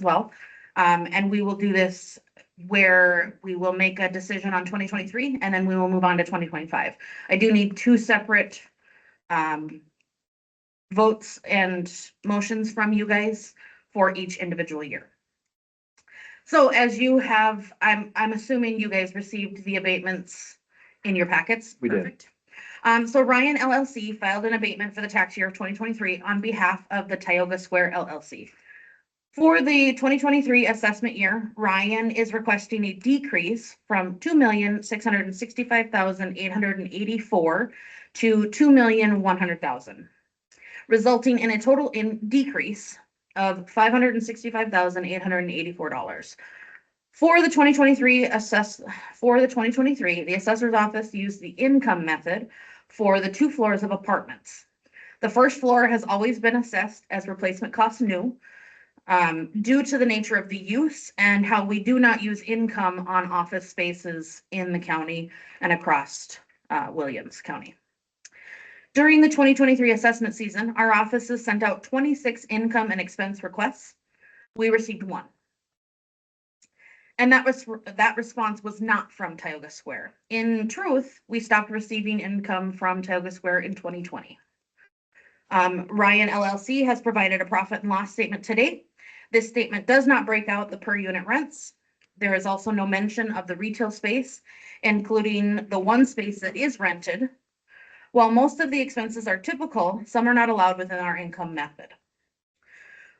well. And we will do this where we will make a decision on 2023 and then we will move on to 2025. I do need two separate votes and motions from you guys for each individual year. So as you have, I'm assuming you guys received the abatements in your packets. We did. Perfect. So Ryan LLC filed an abatement for the tax year of 2023 on behalf of the Tioga Square LLC. For the 2023 assessment year, Ryan is requesting a decrease from $2,665,884 to $2,100,000, resulting in a total decrease of $565,884. For the 2023 the assessor's office used the income method for the 2 floors of apartments. The first floor has always been assessed as replacement cost new, due to the nature of the use and how we do not use income on office spaces in the county and across Williams County. During the 2023 assessment season, our offices sent out 26 income and expense requests. We received 1. And that response was not from Tioga Square. In truth, we stopped receiving income from Tioga Square in 2020. Ryan LLC has provided a profit and loss statement to date. This statement does not break out the per unit rents. There is also no mention of the retail space, including the 1 space that is rented. While most of the expenses are typical, some are not allowed within our income method.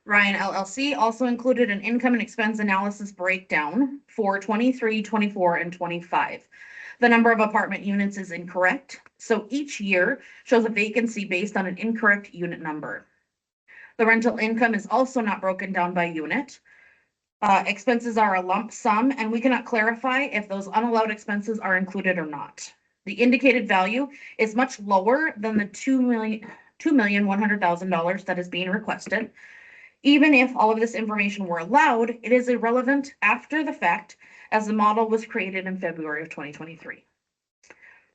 Ryan LLC also included an income and expense analysis breakdown for 23, 24, and 25. The number of apartment units is incorrect, so each year shows a vacancy based on an incorrect unit number. The rental income is also not broken down by unit. Expenses are a lump sum, and we cannot clarify if those unallowed expenses are included or not. The indicated value is much lower than the $2,100,000 that is being requested. Even if all of this information were allowed, it is irrelevant after the fact, as the model was created in February of 2023.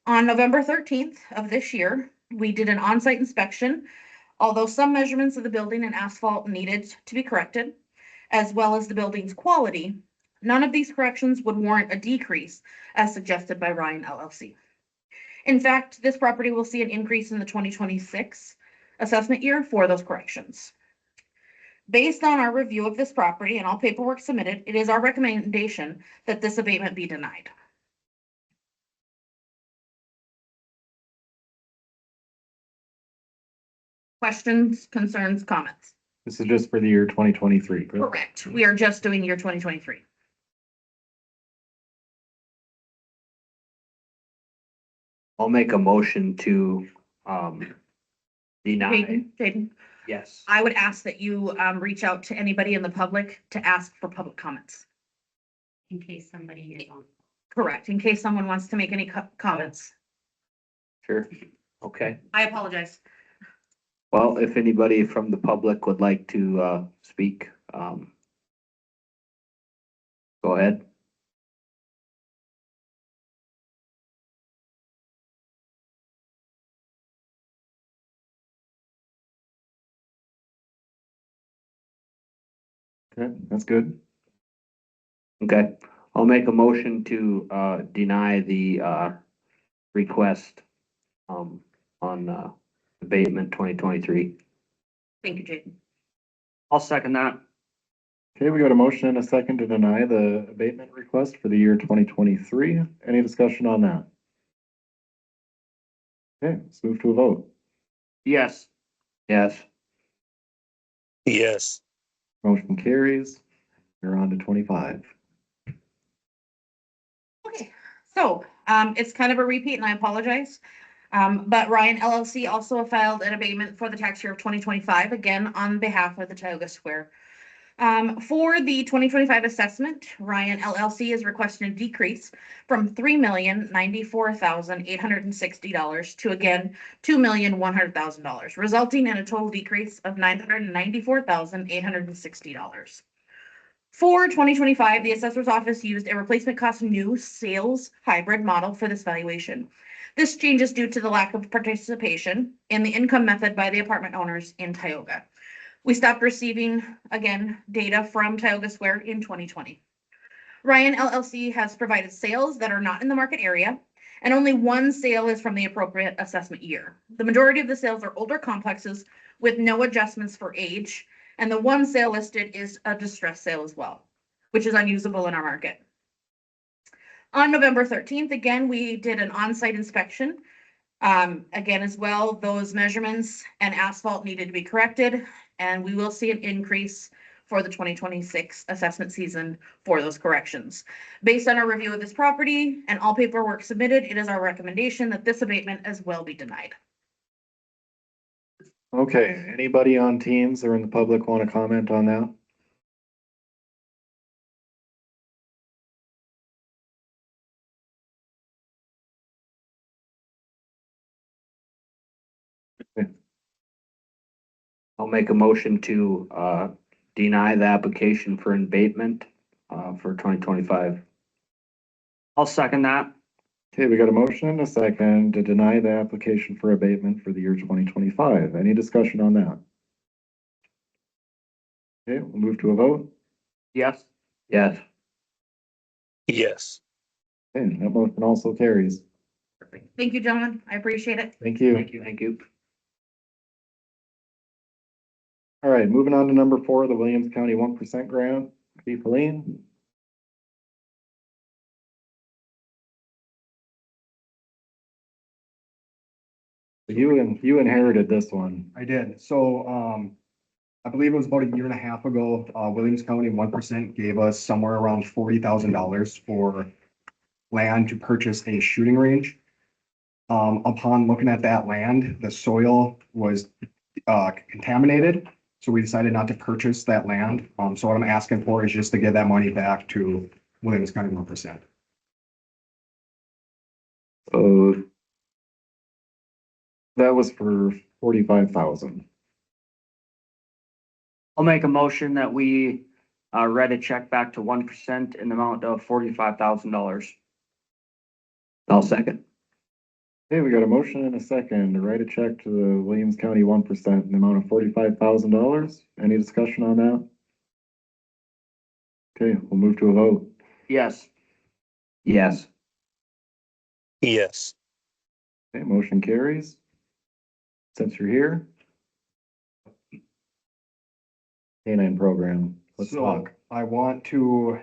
On November 13th of this year, we did an on-site inspection. Although some measurements of the building and asphalt needed to be corrected, as well as the building's quality, none of these corrections would warrant a decrease as suggested by Ryan LLC. In fact, this property will see an increase in the 2026 assessment year for those corrections. Based on our review of this property and all paperwork submitted, it is our recommendation that this abatement be denied. Questions, concerns, comments? This is just for the year 2023, correct? Correct. We are just doing year 2023. I'll make a motion to deny. Jaden, Yes. I would ask that you reach out to anybody in the public to ask for public comments. In case somebody is on. Correct, in case someone wants to make any comments. Sure. Okay. I apologize. Well, if anybody from the public would like to speak, go ahead. Okay, that's good. Okay, I'll make a motion to deny the request on abatement 2023. Thank you, Jaden. I'll second that. Okay, we got a motion and a second to deny the abatement request for the year 2023. Any discussion on that? Okay, let's move to a vote. Yes. Yes. Yes. Motion carries. We're on to 25. Okay, so it's kind of a repeat and I apologize. But Ryan LLC also filed an abatement for the tax year of 2025, again, on behalf of the Tioga Square. For the 2025 assessment, Ryan LLC is requesting a decrease from $3,094,860 to, again, $2,100,000, resulting in a total decrease of $994,860. For 2025, the assessor's office used a replacement cost new sales hybrid model for this valuation. This change is due to the lack of participation in the income method by the apartment owners in Tioga. We stopped receiving, again, data from Tioga Square in 2020. Ryan LLC has provided sales that are not in the market area, and only one sale is from the appropriate assessment year. The majority of the sales are older complexes with no adjustments for age, and the one sale listed is a distress sale as well, which is unusable in our market. On November 13th, again, we did an on-site inspection. Again, as well, those measurements and asphalt needed to be corrected, and we will see an increase for the 2026 assessment season for those corrections. Based on our review of this property and all paperwork submitted, it is our recommendation that this abatement as well be denied. Okay, anybody on Teams or in the public want to comment on that? I'll make a motion to, deny the application for abatement, for 2025. I'll second that. Okay, we got a motion and a second to deny the application for abatement for the year 2025. Any discussion on that? Okay, we'll move to a vote. Yes. Yes. Yes. Okay, that motion also carries. Perfect. Thank you, gentlemen. I appreciate it. Thank you. Thank you. All right, moving on to number 4, the Williams County 1% grant. Chief Helene. You inherited this one. I did. So, I believe it was about a year and a half ago, Williams County 1% gave us somewhere around $40,000 for land to purchase a shooting range. Upon looking at that land, the soil was, contaminated. So we decided not to purchase that land. So what I'm asking for is just to give that money back to Williams County 1%. That was for 45,000. I'll make a motion that we, write a check back to 1% in the amount of $45,000. I'll second. Okay, we got a motion and a second to write a check to the Williams County 1% in the amount of $45,000. Any discussion on that? Okay, we'll move to a vote. Yes. Yes. Yes. Okay, motion carries. Since you're here. Canine program, let's So talk. I want to,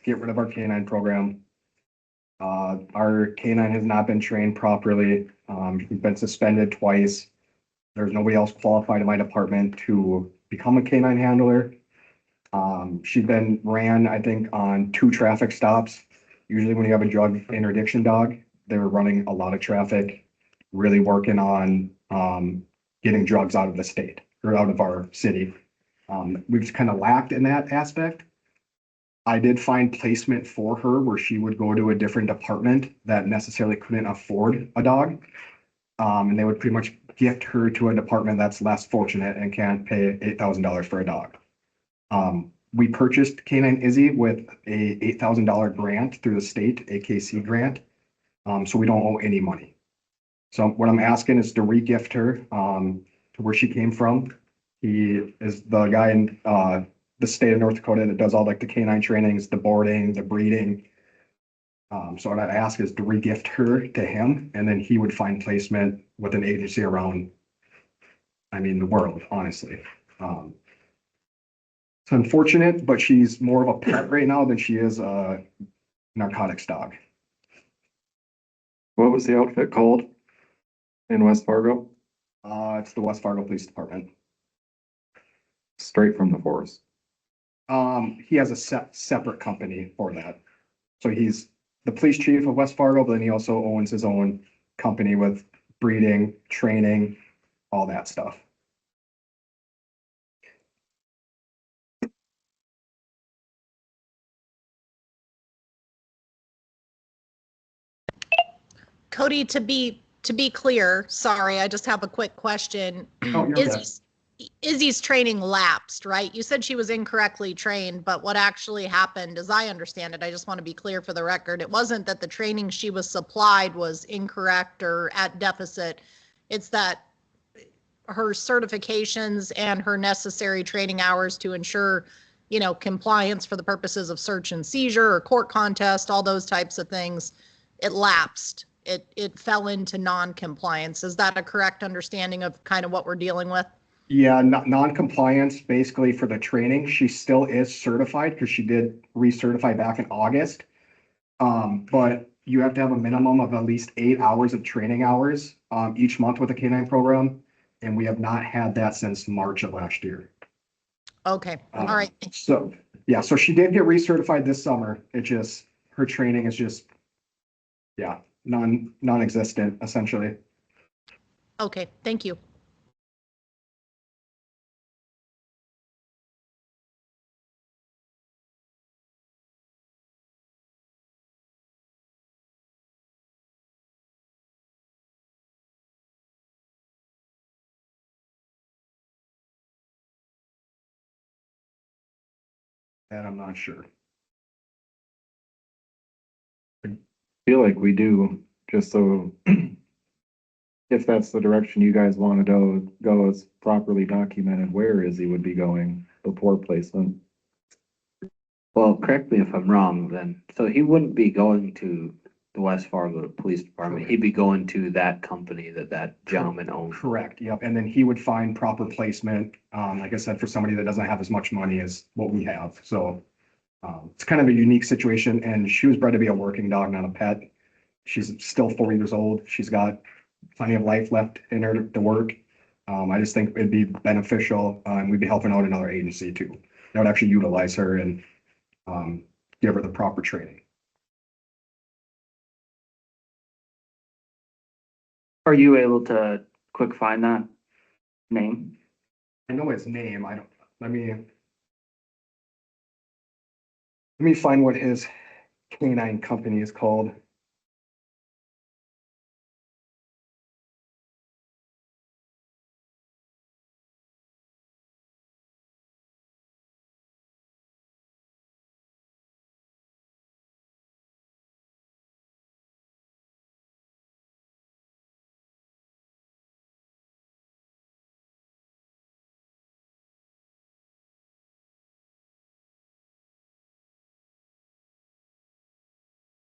get rid of our canine program. Our canine has not been trained properly. He's been suspended twice. There's nobody else qualified in my department to become a canine handler. She's been ran, I think, on 2 traffic stops. Usually when you have a drug interdiction dog, they're running a lot of traffic, really working on, getting drugs out of the state or out of our city. We've just kind of lacked in that aspect. I did find placement for her where she would go to a different department that necessarily couldn't afford a dog. And they would pretty much gift her to a department that's less fortunate and can't pay $8,000 for a dog. We purchased Canine Izzy with a $8,000 grant through the state AKC grant. So we don't owe any money. So what I'm asking is to regift her, to where she came from. He is the guy in, the state of North Dakota that does all like the canine trainings, the boarding, the breeding. So what I'd ask is to regift her to him, and then he would find placement with an agency around, the world, honestly. It's unfortunate, but she's more of a pet right now than she is a narcotics dog. What was the outfit called in West Fargo? It's the West Fargo Police Department. Straight from the force. He has a separate company for that. So he's the police chief of West Fargo, but then he also owns his own company with breeding, training, all that stuff. Cody, to be clear, sorry, I just have a quick question. Oh, you're good. Izzy's training lapsed, right? You said she was incorrectly trained, but what actually happened, as I understand it, I just want to be clear for the record, it wasn't that the training she was supplied was incorrect or at deficit. It's that her certifications and her necessary training hours to ensure, compliance for the purposes of search and seizure or court contest, all those types of things, it lapsed. It fell into non-compliance. Is that a correct understanding of kind of what we're dealing with? Yeah, non-compliance basically for the training. She still is certified because she did recertify back in August. But you have to have a minimum of at least 8 hours of training hours, each month with the K-9 program. And we have not had that since March of last year. Okay, all right. So, yeah, so she did get recertified this summer. It just, her training is just, yeah, non-existent essentially. Okay, thank you. That I'm not sure. Feel like we do, just so if that's the direction you guys want to go, it's properly documented where Izzy would be going before placement. Well, correct me if I'm wrong then. So he wouldn't be going to the West Fargo Police Department. He'd be going to that company that gentleman owns. Correct, yep, and then he would find proper placement, like I said, for somebody that doesn't have as much money as what we have, so. It's kind of a unique situation, and she was bred to be a working dog, not a pet. She's still 4 years old, she's got plenty of life left in her to work. I just think it'd be beneficial, and we'd be helping out another agency too. That would actually utilize her and, give her the proper training. Are you able to quick find that name? I know his name, I don't, let me find what his canine company is called.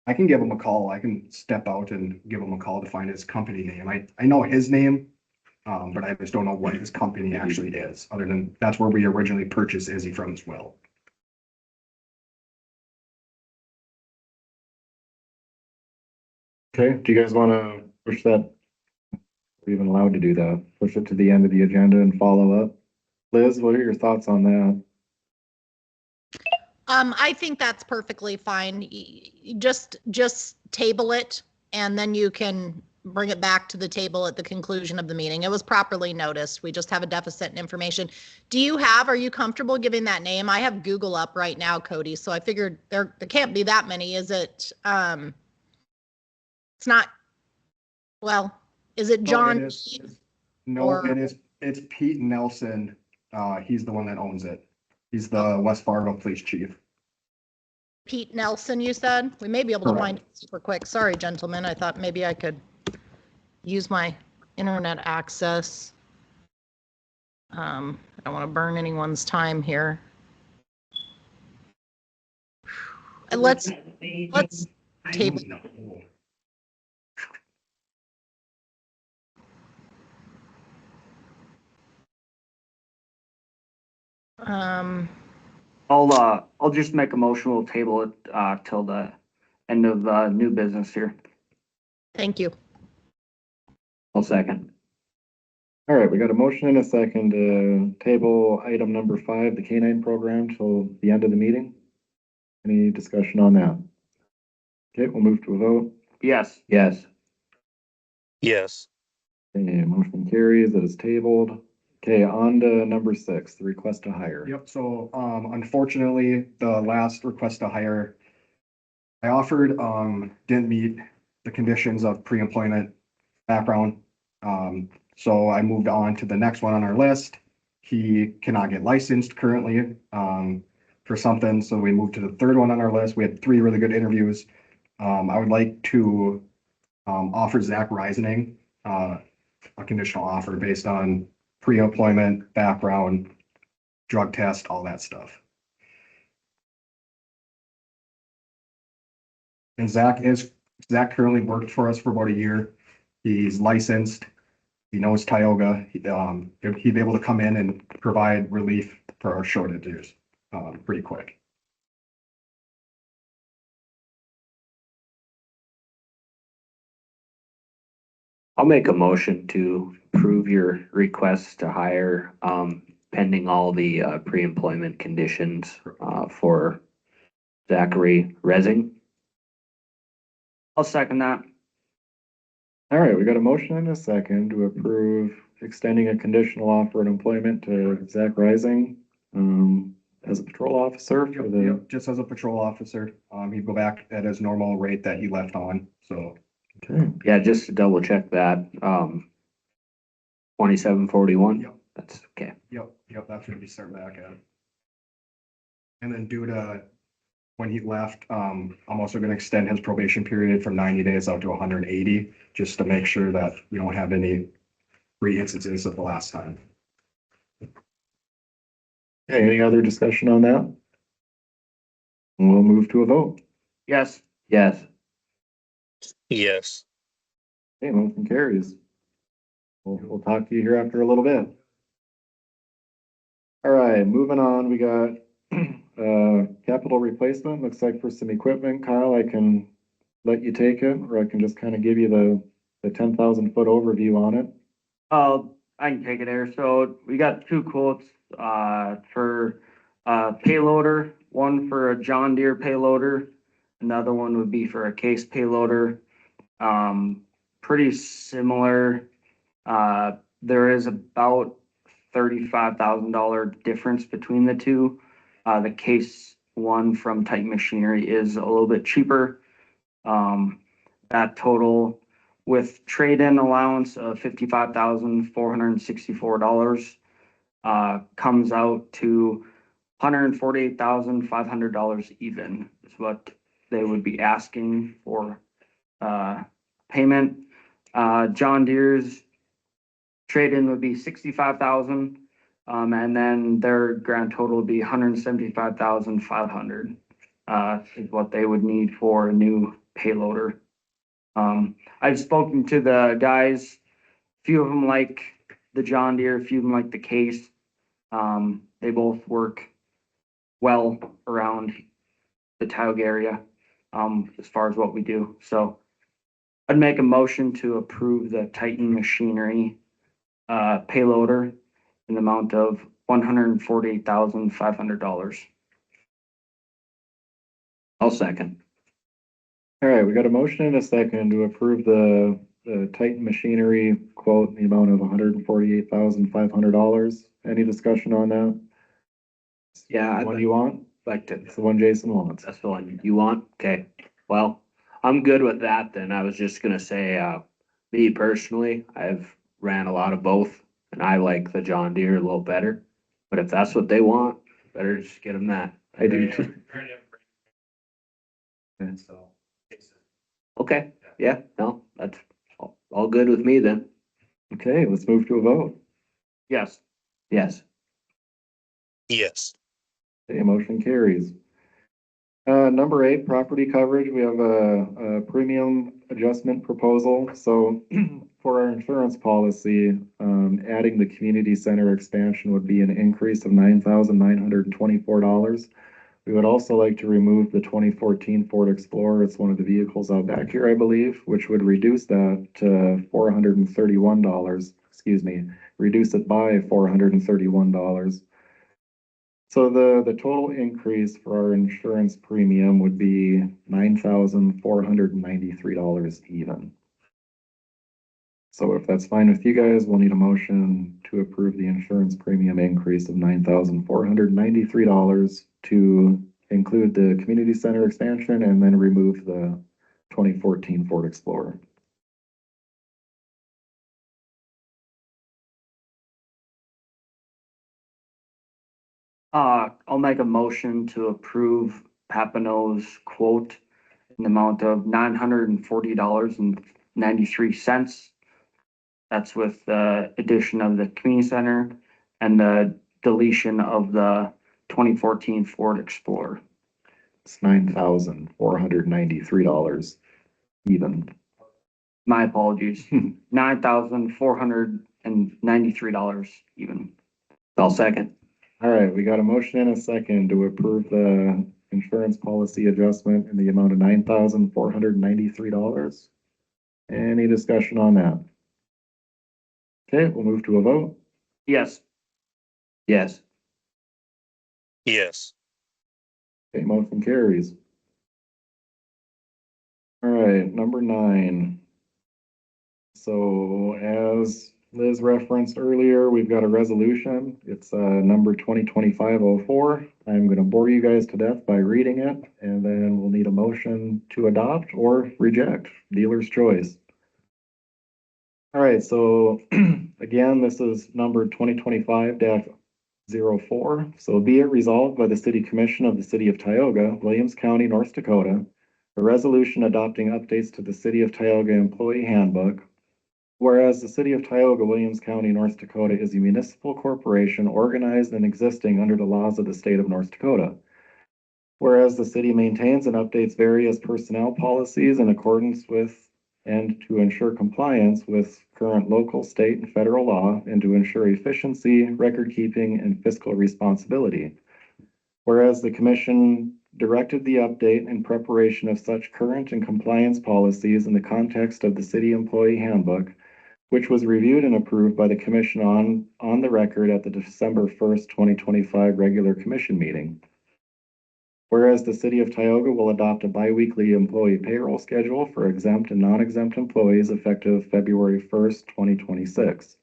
I can give him a call. I can step out and give him a call to find his company name. I know his name, but I just don't know what his company actually is, other than that's where we originally purchased Izzy from as well. Okay, do you guys want to push that? We're even allowed to do that, push it to the end of the agenda and follow up? Liz, what are your thoughts on that? I think that's perfectly fine. Just table it and then you can bring it back to the table at the conclusion of the meeting. It was properly noticed. We just have a deficit in information. Are you comfortable giving that name? I have Google up right now, Cody, so I figured there can't be that many. Is it, it's not, well, is it John? It's Pete Nelson. He's the one that owns it. He's the West Fargo Police Chief. Pete Nelson, you said? We may be able to Correct. find it super quick. Sorry, gentlemen. I thought maybe I could use my internet access. I don't want to burn anyone's time here. Let's table. I don't know. I'll just make a motion, we'll table it, till the end of, new business here. Thank you. I'll second. All right, we got a motion and a second to table item number 5, the K-9 program, till the end of the meeting. Any discussion on that? Okay, we'll move to a vote. Yes. Yes. Yes. Okay, motion carries, it is tabled. Okay, on to number 6, the request to hire. Yep, so, unfortunately, the last request to hire I offered, didn't meet the conditions of pre-employment background. So I moved on to the next one on our list. He cannot get licensed currently, for something, so we moved to the third one on our list. We had 3 really good interviews. I would like to, offer Zach Reisening, a conditional offer based on pre-employment, background, drug test, all that stuff. And Zach currently worked for us for about a year. He's licensed. He knows Tioga. He'd be able to come in and provide relief for our shortages, pretty quick. I'll make a motion to approve your request to hire, pending all the, pre-employment conditions, for Zachary Resing. I'll second that. All right, we got a motion and a second to approve extending a conditional offer of employment to Zach Rising, as a patrol officer for the, Yep, just as a patrol officer, he'd go back at his normal rate that he left on, so. okay, Yeah, just to double check that, 2741. Yep. That's okay. Yep, that's gonna be starting back at. And then due to when he left, I'm also gonna extend his probation period from 90 days out to 180, just to make sure that we don't have any re-instances of the last time. Okay, any other discussion on that? We'll move to a vote. Yes. Yes, Yes. Okay, motion carries. We'll talk to you here after a little bit. All right, moving on, we got capital replacement, looks like for some equipment. Kyle, I can let you take it, or I can just kind of give you the 10,000 foot overview on it. I can take it there. So we got two quotes, for, payloader, one for a John Deere payloader. Another one would be for a case payloader. Pretty similar. There is about $35,000 difference between the two. The case one from Titan Machinery is a little bit cheaper. That total with trade-in allowance of $55,464, comes out to $148,500 even is what they would be asking for, payment. John Deere's trade-in would be 65,000, and then their grand total would be 175,500, is what they would need for a new payloader. I've spoken to the guys, few of them like the John Deere, a few of them like the case. They both work well around the Tioga area, as far as what we do. So I'd make a motion to approve the Titan Machinery payloader in the amount of $148,500. I'll second. All right, we got a motion and a second to approve the Titan Machinery quote in the amount of $148,500. Any discussion on that? Yeah, What do you want? like to, It's the one Jason wants. that's the one you want? Okay, well, I'm good with that then. I was just gonna say, me personally, I've ran a lot of both and I like the John Deere a little better. But if that's what they want, better just get them that. I do too. So. Okay, yeah, no, that's all good with me then. Okay, let's move to a vote. Yes. Yes. Yes. Okay, motion carries. Number 8, property coverage. We have a premium adjustment proposal. So for our insurance policy, adding the community center expansion would be an increase of $9,924. We would also like to remove the 2014 Ford Explorer. It's one of the vehicles out back here, I believe, which would reduce that to $431. Excuse me, reduce it by $431. So the total increase for our insurance premium would be $9,493 even. So if that's fine with you guys, we'll need a motion to approve the insurance premium increase of $9,493 to include the community center expansion and then remove the 2014 Ford Explorer. I'll make a motion to approve Papineau's quote in the amount of $940.93. That's with the addition of the community center and the deletion of the 2014 Ford Explorer. It's $9,493 even. My apologies, $9,493 even. I'll second. All right, we got a motion and a second to approve the insurance policy adjustment in the amount of $9,493. Any discussion on that? Okay, we'll move to a vote. Yes. Yes. Yes. Okay, motion carries. All right, number 9. So as Liz referenced earlier, we've got a resolution. It's number 2025-04. I'm going to bore you guys to death by reading it, and then we'll need a motion to adopt or reject, dealer's choice. All right, so again, this is number 2025-04. So be it resolved by the City Commission of the City of Tioga, Williams County, North Dakota, a resolution adopting updates to the City of Tioga Employee Handbook. Whereas the City of Tioga, Williams County, North Dakota is a municipal corporation organized and existing under the laws of the state of North Dakota. Whereas the city maintains and updates various personnel policies in accordance with and to ensure compliance with current local, state, and federal law, and to ensure efficiency, record keeping, and fiscal responsibility. Whereas the commission directed the update and preparation of such current and compliance policies in the context of the city employee handbook, which was reviewed and approved by the commission on the record at the December 1st, 2025 regular commission meeting. Whereas the City of Tioga will adopt a biweekly employee payroll schedule for exempt and non-exempt employees effective February 1st, 2026.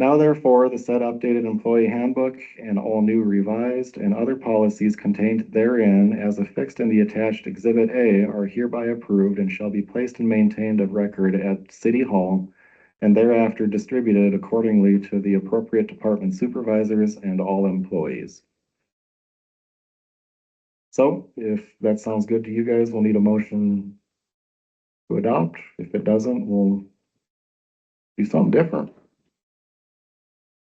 Now therefore, the said updated employee handbook and all new revised and other policies contained therein as affixed in the attached Exhibit A are hereby approved and shall be placed and maintained of record at City Hall and thereafter distributed accordingly to the appropriate department supervisors and all employees. So if that sounds good to you guys, we'll need a motion to adopt. If it doesn't, we'll do something different.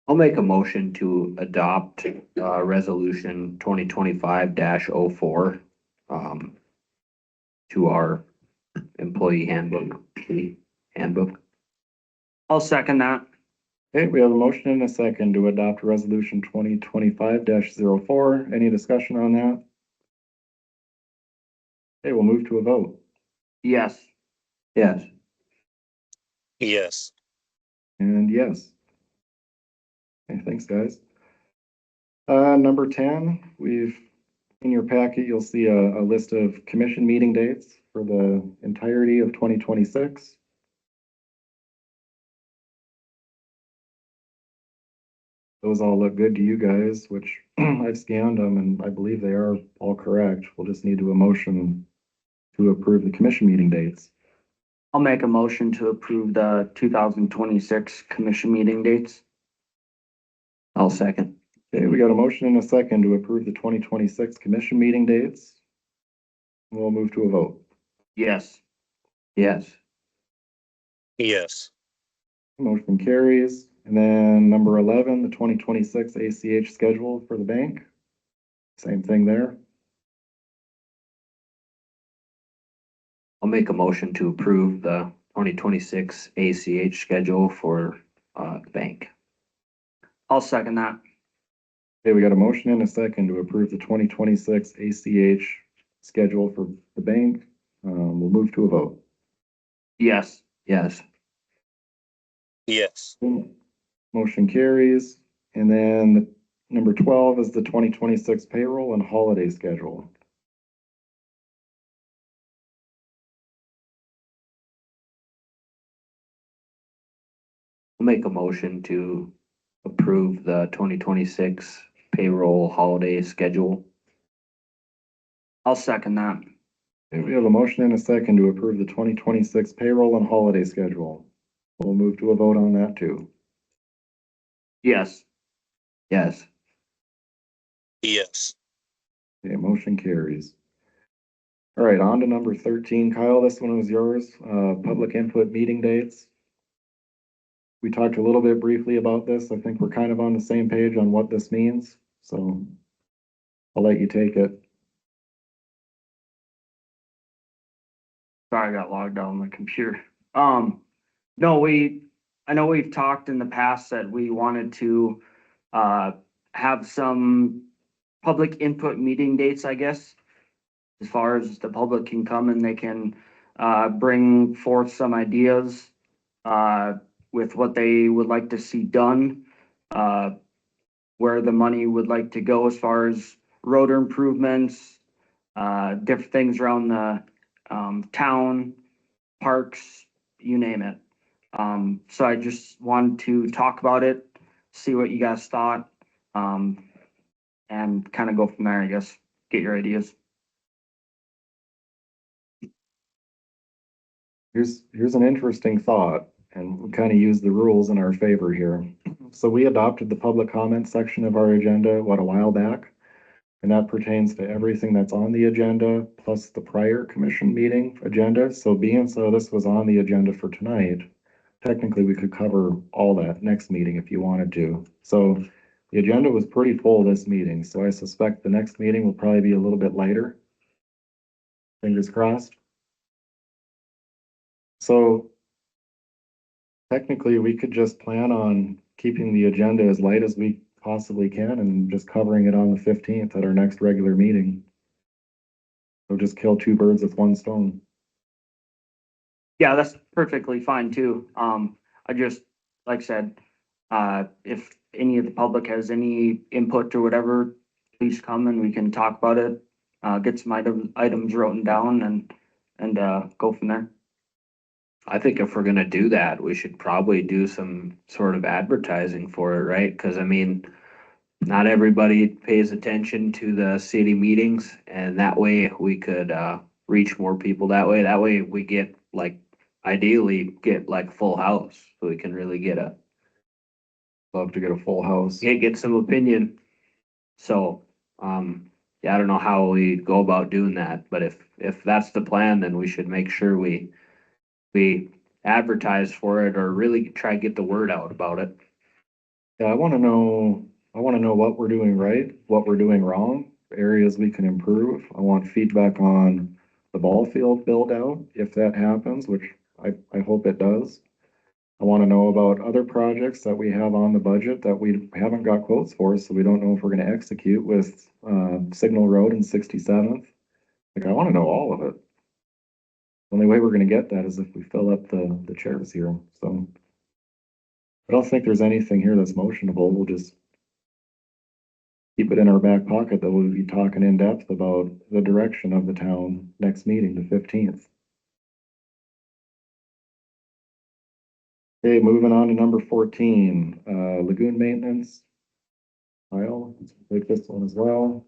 I'll make a motion to adopt, resolution 2025-04, to our employee handbook, city handbook. I'll second that. Okay, we have a motion and a second to adopt resolution 2025-04. Any discussion on that? Okay, we'll move to a vote. Yes. Yes. Yes. And yes. Okay, thanks, guys. Number 10, in your packet, you'll see a list of commission meeting dates for the entirety of 2026. Those all look good to you guys, which I've scanned them and I believe they are all correct. We'll just need to a motion to approve the commission meeting dates. I'll make a motion to approve the 2026 commission meeting dates. I'll second. Okay, we got a motion and a second to approve the 2026 commission meeting dates. We'll move to a vote. Yes. Yes. Yes. Motion carries. And then number 11, the 2026 ACH schedule for the bank. Same thing there. I'll make a motion to approve the 2026 ACH schedule for, the bank. I'll second that. Okay, we got a motion and a second to approve the 2026 ACH schedule for the bank. We'll move to a vote. Yes. Yes. Yes. Motion carries. And then number 12 is the 2026 payroll and holiday schedule. I'll make a motion to approve the 2026 payroll holiday schedule. I'll second that. Okay, we have a motion and a second to approve the 2026 payroll and holiday schedule. We'll move to a vote on that too. Yes. Yes. Yes. Okay, motion carries. All right, on to number 13. Kyle, this one was yours. Public input meeting dates. we talked a little bit briefly about this. I think we're kind of on the same page on what this means, so I'll let you take it. Sorry, I got logged out on the computer. No, I know we've talked in the past that we wanted to, have some public input meeting dates, I guess. As far as the public can come and they can, bring forth some ideas, with what they would like to see done. Where the money would like to go as far as road improvements, different things around the, town, parks, you name it. So I just wanted to talk about it, see what you guys thought, and kind of go from there, I guess, get your ideas. Here's an interesting thought, and we kind of use the rules in our favor here. So we adopted the public comment section of our agenda, what, a while back? And that pertains to everything that's on the agenda, plus the prior commission meeting agenda. So being so this was on the agenda for tonight, technically we could cover all that next meeting if you wanted to. So the agenda was pretty full this meeting, so I suspect the next meeting will probably be a little bit lighter. Fingers crossed. So technically, we could just plan on keeping the agenda as light as we possibly can and just covering it on the 15th at our next regular meeting. So just kill two birds with one stone. Yeah, that's perfectly fine too. I just, like I said, if any of the public has any input or whatever, please come and we can talk about it. Get some items written down and go from there. I think if we're gonna do that, we should probably do some sort of advertising for it, right? Cause I mean, not everybody pays attention to the city meetings and that way we could, reach more people that way. That way we get like, ideally get like full house, so we can really Love to get a full house. get some opinion. So, yeah, I don't know how we go about doing that, but if that's the plan, then we should make sure we advertise for it or really try to get the word out about it. Yeah, I want to know what we're doing right, what we're doing wrong, areas we can improve. I want feedback on the ball field build out, if that happens, which I hope it does. I want to know about other projects that we have on the budget that we haven't got quotes for, so we don't know if we're going to execute with, Signal Road and 67th. Like, I want to know all of it. The only way we're going to get that is if we fill up the chairs here, so. I don't think there's anything here that's motionable. We'll just keep it in our back pocket that we'll be talking in depth about the direction of the town next meeting, the 15th. Okay, moving on to number 14, lagoon maintenance. Kyle, let's take this one as well.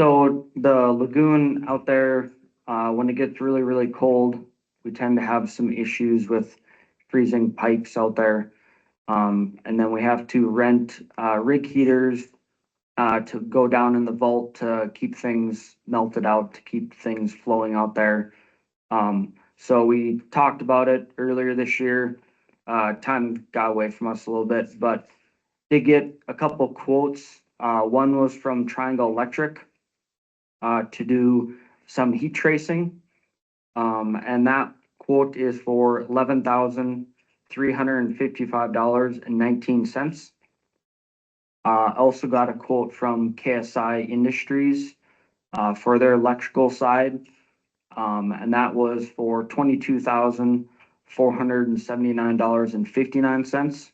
So the lagoon out there, when it gets really, really cold, we tend to have some issues with freezing pipes out there. And then we have to rent, rig heaters, to go down in the vault to keep things melted out, to keep things flowing out there. So we talked about it earlier this year. Time got away from us a little bit, but did get a couple quotes. One was from Triangle Electric, to do some heat tracing. And that quote is for $11,355.19. Also got a quote from KSI Industries, for their electrical side. And that was for $22,479.59.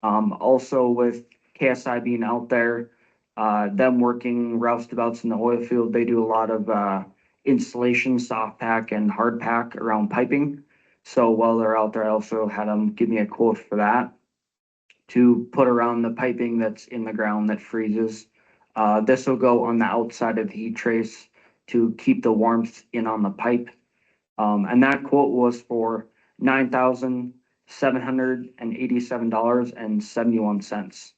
Also with KSI being out there, them working roustabouts in the oil field, they do a lot of, installation, soft pack and hard pack around piping. So while they're out there, I also had them give me a quote for that to put around the piping that's in the ground that freezes. This will go on the outside of the heat trace to keep the warmth in on the pipe. And that quote was for $9,787.71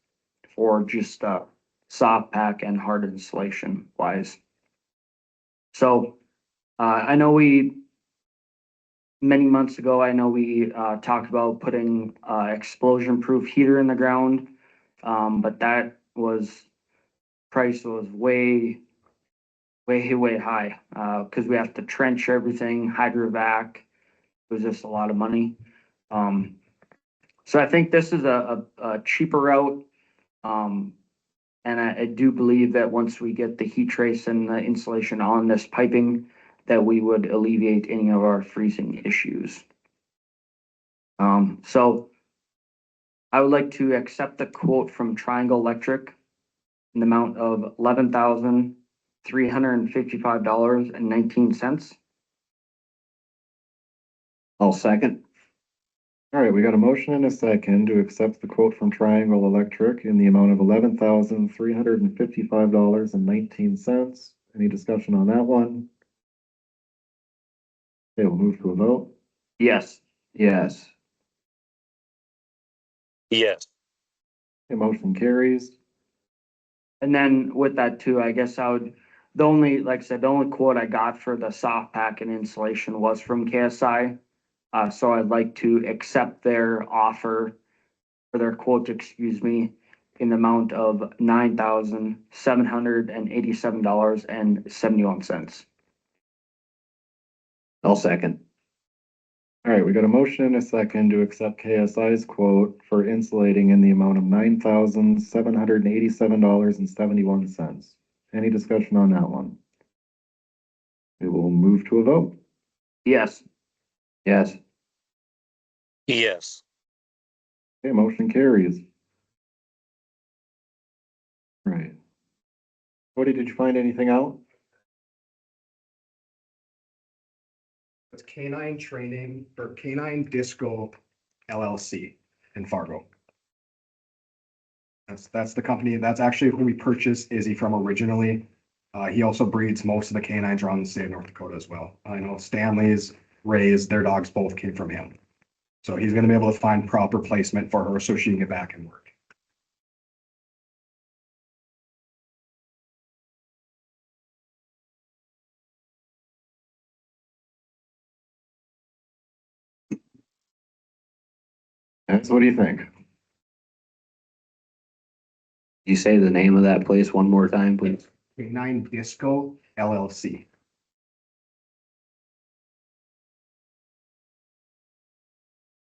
for just, soft pack and hard insulation wise. So, I know we many months ago, I know we talked about putting explosion-proof heater in the ground. But that price was way high, because we have to trench everything, hydrovac. It was just a lot of money. So I think this is a cheaper route. And I do believe that once we get the heat trace and the insulation on this piping, that we would alleviate any of our freezing issues. So I would like to accept the quote from Triangle Electric in the amount of $11,355.19. I'll second. All right, we got a motion and a second to accept the quote from Triangle Electric in the amount of $11,355.19. Any discussion on that one? Okay, we'll move to a vote. Yes. Yes. Yes. Okay, motion carries. And then with that too, I guess like I said, the only quote I got for the soft pack and insulation was from KSI. So I'd like to accept their offer, or their quote, excuse me, in the amount of $9,787.71. I'll second. All right, we got a motion and a second to accept KSI's quote for insulating in the amount of $9,787.71. Any discussion on that one? We will move to a vote. Yes. Yes. Yes. Okay, motion carries. Right. Cody, did you find anything out? It's Canine Training or Canine Disco LLC in Fargo. That's the company. That's actually who we purchased Izzy from originally. He also breeds most of the canines around the state of North Dakota as well. I know Stanley's, Ray's, their dogs both came from him. So he's gonna be able to find proper placement for her so she can get back and work. That's what do you think? You say the name of that place one more time, please? Canine Disco LLC.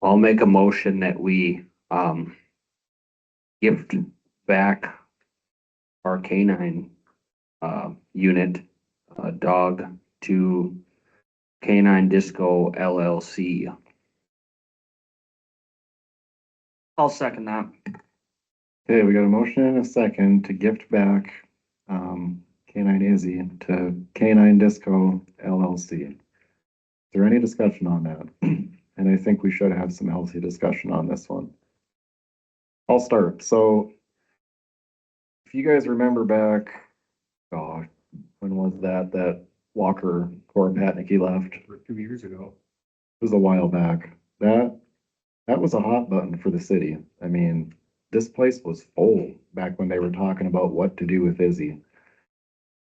I'll make a motion that we, gift back our canine, unit, dog to Canine Disco LLC. I'll second that. Okay, we got a motion and a second to gift back Canine Izzy to Canine Disco LLC. Is there any discussion on that? And I think we should have some healthy discussion on this one. I'll start. So if you guys remember back, oh, when was that? That Walker Patnicky left? It 2 years ago. was a while back. That was a hot button for the city. I mean, this place was full back when they were talking about what to do with Izzy.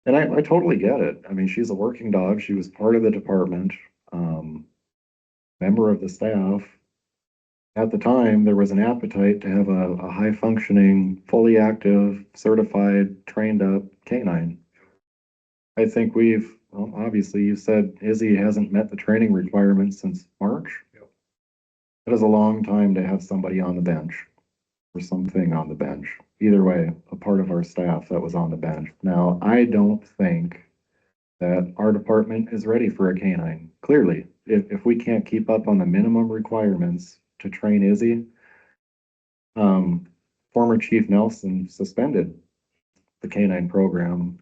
And I totally get it. I mean, she's a working dog. She was part of the department, member of the staff. At the time, there was an appetite to have a high functioning, fully active, certified, trained up canine. I think well, obviously you said Izzy hasn't met the training requirements since March. Yep. That is a long time to have somebody on the bench or something on the bench. Either way, a part of our staff that was on the bench. Now, I don't think that our department is ready for a canine. Clearly, if we can't keep up on the minimum requirements to train Izzy, former Chief Nelson suspended the canine program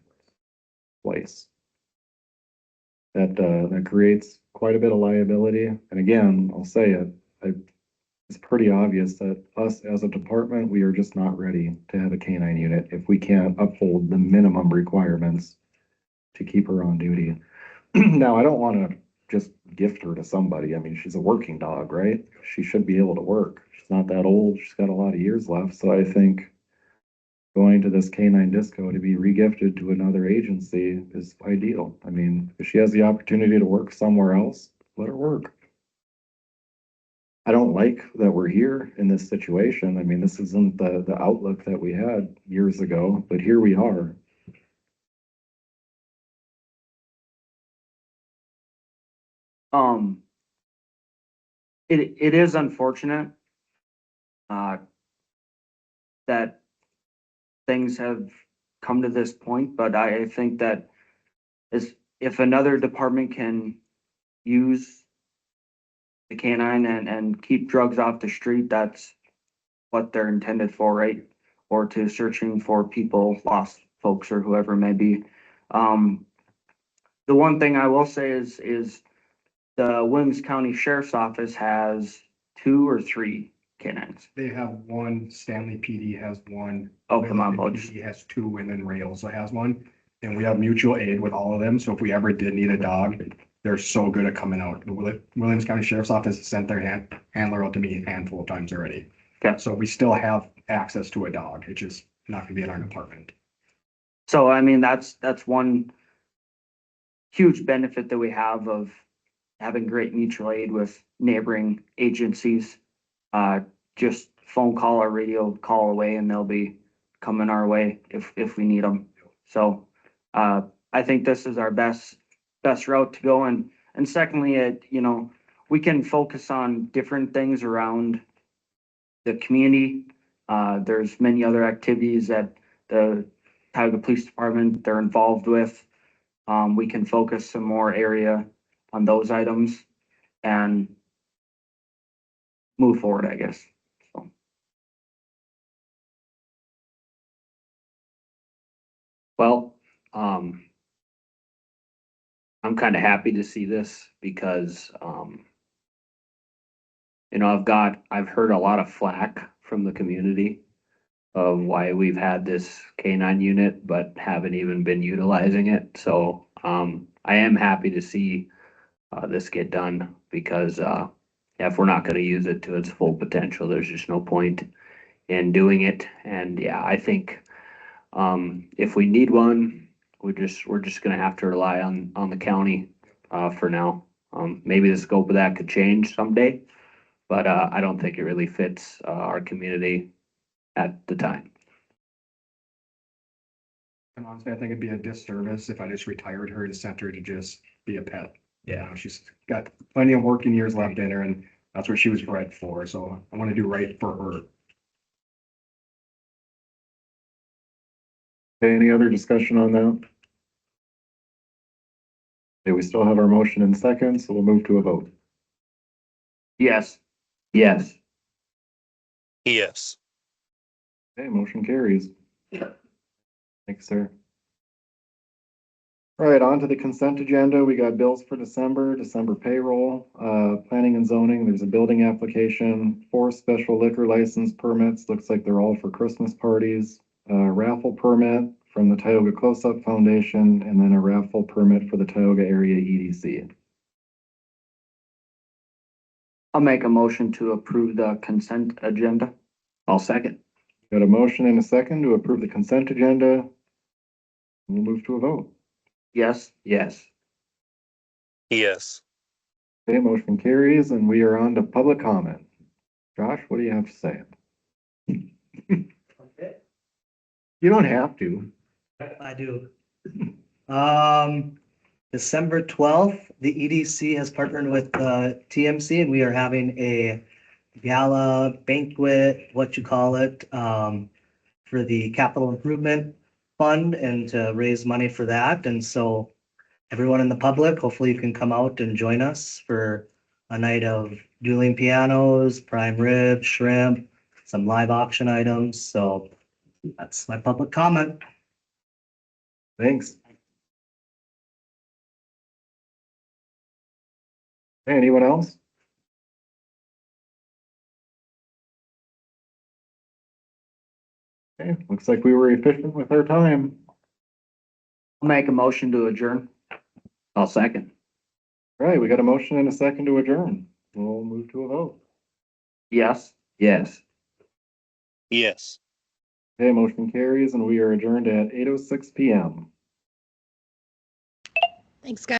twice. That creates quite a bit of liability. And again, I'll say it, it's pretty obvious that us as a department, we are just not ready to have a canine unit if we can't uphold the minimum requirements to keep her on duty. Now, I don't want to just gift her to somebody. I mean, she's a working dog, right? She should be able to work. She's not that old. She's got a lot of years left. So I think going to this canine disco to be regifted to another agency is ideal. I mean, if she has the opportunity to work somewhere else, let her work. I don't like that we're here in this situation. I mean, this isn't the outlook that we had years ago, but here we are. It is unfortunate, that things have come to this point, but I think that if another department can use the canine and keep drugs off the street, that's what they're intended for, right? Or to searching for people, lost folks or whoever it may be. The one thing I will say is the Williams County Sheriff's Office has 2 or 3 canines. They have one, Stanley PD has one. Oh, come on, Wayland Butch. PD has 2, and then Ray also has one. And we have mutual aid with all of them, so if we ever did need a dog, they're so good at coming out. The Williams County Sheriff's Office has sent their handler out to me a handful of times already. Okay. So we still have access to a dog, it's just not gonna be in our department. So I mean, that's one huge benefit that we have of having great mutual aid with neighboring agencies. Just phone call or radio call away and they'll be coming our way if we need them. So, I think this is our best route to go. And secondly, we can focus on different things around the community. There's many other activities that the Tioga Police Department, they're involved with. We can focus some more area on those items and move forward, I guess. So, Well, I'm kind of happy to see this because, I've heard a lot of flack from the community of why we've had this canine unit, but haven't even been utilizing it. So, I am happy to see, this get done because, if we're not gonna use it to its full potential, there's just no point in doing it. And yeah, I think, if we need one, we're just gonna have to rely on the county, for now. Maybe the scope of that could change someday, but, I don't think it really fits, our community at the time. And honestly, I think it'd be a disservice if I just retired her and sent her to just be a pet. Yeah. She's got plenty of working years left in her, and that's what she was bred for, so I wanna do right for her. Okay, any other discussion on that? Okay, we still have our motion in second, so we'll move to a vote. yes, Yes, Yes. Okay, motion carries. Thanks, sir. All right, on to the consent agenda. We got bills for December payroll, planning and zoning. There's a building application, 4 special liquor license permits. Looks like they're all for Christmas parties. Raffle permit from the Tioga Close-Up Foundation, and then a raffle permit for the Tioga Area EDC. I'll make a motion to approve the consent agenda. I'll second. Got a motion and a second to approve the consent agenda. We'll move to a vote. Yes, Yes. Yes. Okay, motion carries, and we are on to public comment. Josh, what do you have to say? You don't have to. I do. December 12th, the EDC has partnered with TMC and we are having a gala banquet, what you call it, for the capital improvement fund and to raise money for that. And so everyone in the public, hopefully you can come out and join us for a night of dueling pianos, prime rib, shrimp, some live auction items. So that's my public comment. Thanks. Hey, anyone else? Okay, looks like we were efficient with our time. I'll make a motion to adjourn. I'll second. All right, we got a motion and a second to adjourn. We'll move to a vote. Yes. Yes. Yes. Okay, motion carries, and we are adjourned at 8:06 PM. Thanks, guys.